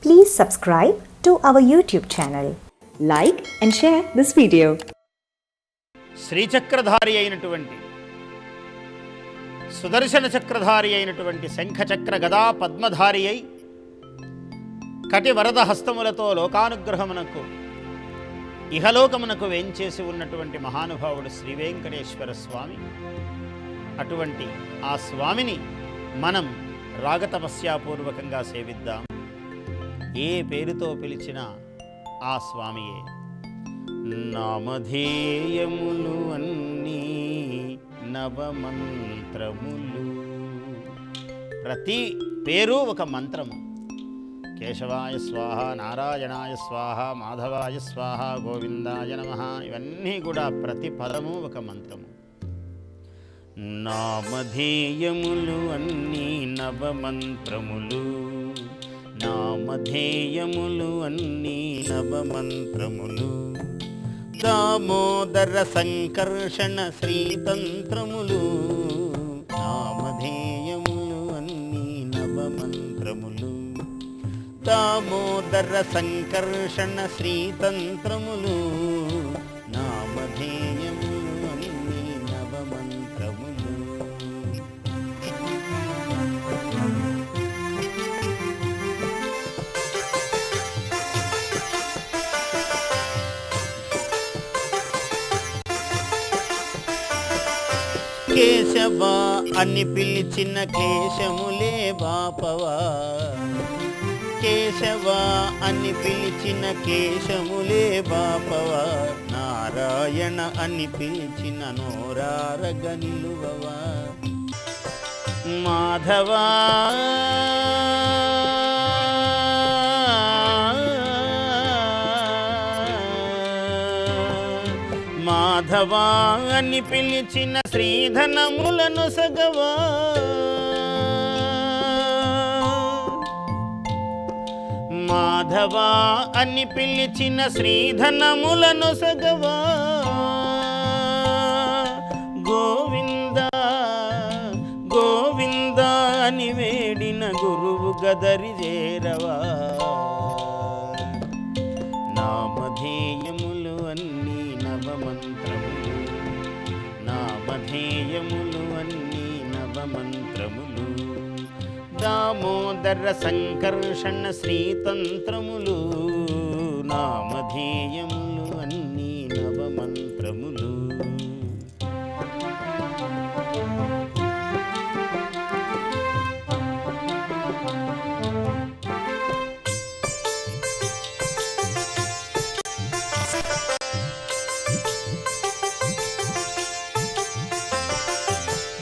Please subscribe to our YouTube channel. Like and share this video. శ్రీచక్రధారి అయినటువంటి సుదర్శన చక్రధారి అయినటువంటి శంఖచక్ర గదా పద్మధారి అయి కటి వరద హస్తములతో లోకానుగ్రహమునకు ఇహలోకమునకు వేంచేసి ఉన్నటువంటి మహానుభావుడు శ్రీ వెంకటేశ్వర స్వామి. అటువంటి ఆ స్వామిని మనం రాగతపస్యాపూర్వకంగా సేవిద్దాం. ఏ పేరుతో పిలిచినా ఆ స్వామియే. నామధేయములు అన్నీ నవమంత్రములు. ప్రతి పేరు ఒక మంత్రము. కేశవాయ స్వాహ, నారాయణాయ స్వాహ, మాధవాయ స్వాహ, గోవిందాయ నమః, ఇవన్నీ కూడా ప్రతి పదము ఒక మంత్రము. నామధేయములు అన్నీ నవమంత్రములు, నామధేయములు అన్నీ నవమంత్రములు. దామోదర సంకర్షణ శ్రీతంత్రములు, నామధేయములు అన్నీ నవమంత్రములు. దామోదర సంకర్షణ శ్రీతంత్రములు, నామధేయములు అన్నీ నవమంత్రములు. కేశవా అని పిలిచిన కేశములే బాపవా, కేశవా అని పిలిచిన కేశములే బాపవా. నారాయణ అని పిలిచిన నోరారగ నిలువవా. మాధవా మాధవా అని పిలిచిన శ్రీధనములను సగవా. మాధవా అని పిలిచిన శ్రీధనములను సగవా. గోవింద గోవింద అని వేడిన గురువు గదరి చేరవా. నామధేయములు అన్నీ నవమంత్రములు, నామధేయములు అన్నీ నవమంత్రములు. దామోదర సంకర్షణ శ్రీతంత్రములు, నామధేయములు అన్నీ నవమంత్రములు.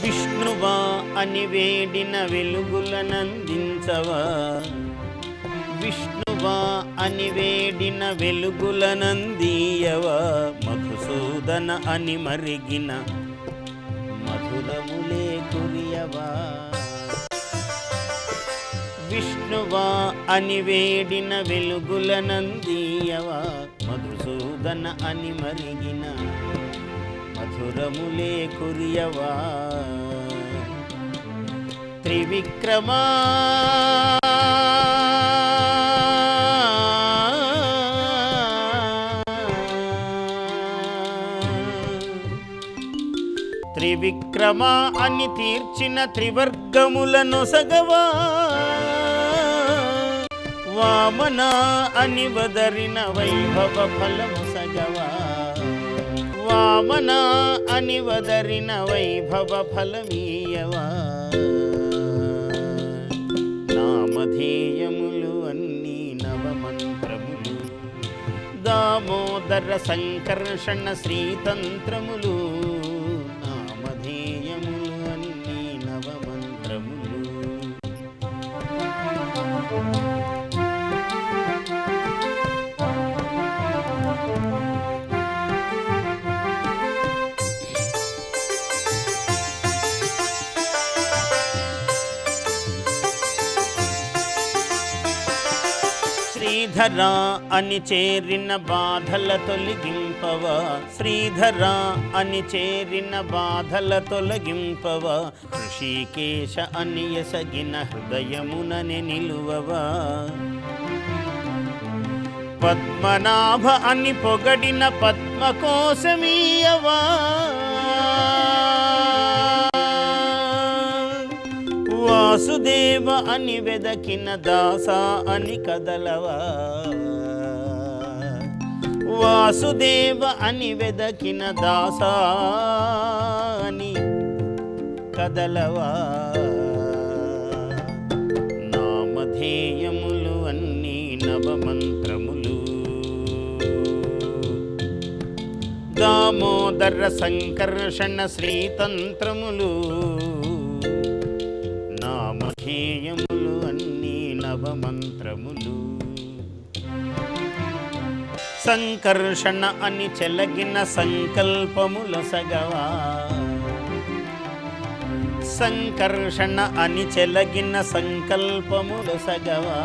విష్ణువా అని వేడిన వెలుగులనందించవా. విష్ణువా అని వేడిన వెలుగులనందీయవా. మధుసూదన అని మరిగిన మధురములే కురియవా. విష్ణువా అని వేడిన వెలుగులనందీయవా. మధుసూదన అని మరిగిన మధురములే కురియవా. త్రివిక్రమా త్రివిక్రమా అని తీర్చిన త్రివర్గములను సగవా. వామన అని వదరిన వైభవ ఫలము సగవా. వామన అని వదరిన వైభవ ఫలమీయవా. నామధేయములు అన్నీ నవమంత్రములు, దామోదర సంకర్షణ శ్రీతంత్రములు, నామధేయములు అన్నీ నవమంత్రములు. శ్రీధర అని చేరిన బాధల తొలగింపవా. శ్రీధర అని చేరిన బాధల తొలగింపవా. ఋషికేశ అని ఎసగిన హృదయమునని నిలువవా. పద్మనాభ అని పొగడిన పద్మకోశమీయవా, వాసుదేవ అని వెదకిన దాస అని కదలవా, వాసుదేవ అని వెదకిన దాస అని కదలవా. నామధేయములు అన్నీ నవమంత్రములు, దామోదర సంకర్షణ శ్రీతంత్రములు. నామధేయములు అన్నీ నవమంత్రములు. సంకర్షణ అని చెలగిన సంకల్పముల సగవా, సంకర్షణ అని చెలగిన సంకల్పముల సగవా.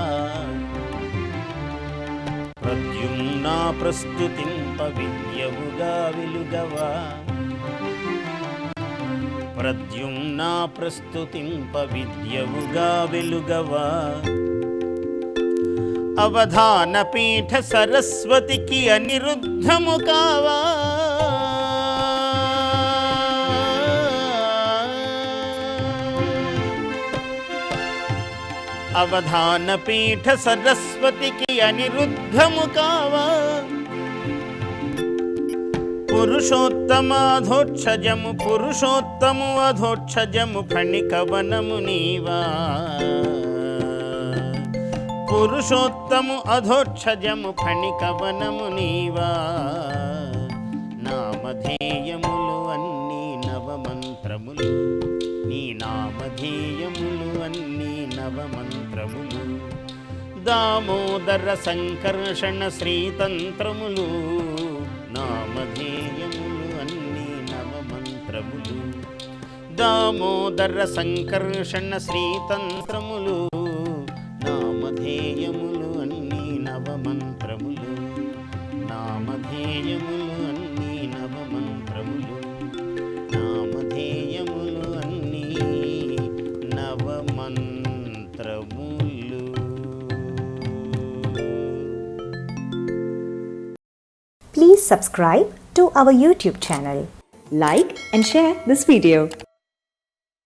ప్రద్యుమ్న ప్రస్తుతింప విద్యవుగా వెలుగవా, ప్రద్యుమ్న ప్రస్తుతింప విద్యవుగా వెలుగవా. అవధాన పీఠ సరస్వతికి అనిరుద్ధము కావా, అవధాన పీఠ సరస్వతికి అనిరుద్ధము కావా. పురుషోత్తమాధోక్షజము పురుషోత్తము అధోక్షజము ఫణికవనము నీవా, పురుషోత్తము అధోక్షజము ఫణికవనము నీవా. నామధేయములు అన్నీ నవమంత్రములు, నీ నామధేయములు అన్నీ నవమంత్రములు. దామోదర సంకర్షణ శ్రీతంత్రములు, నామధేయములు అన్నీ నవమంత్రములు. దామోదర సంకర్షణ శ్రీతంత్రములు, నామధేయములు అన్నీ నవమంత్రములు. నామధేయములు అన్నీ నవమంత్రములు. నామధేయములు అన్నీ నవమంత్రములు. Please subscribe to our YouTube channel. Like and share this video.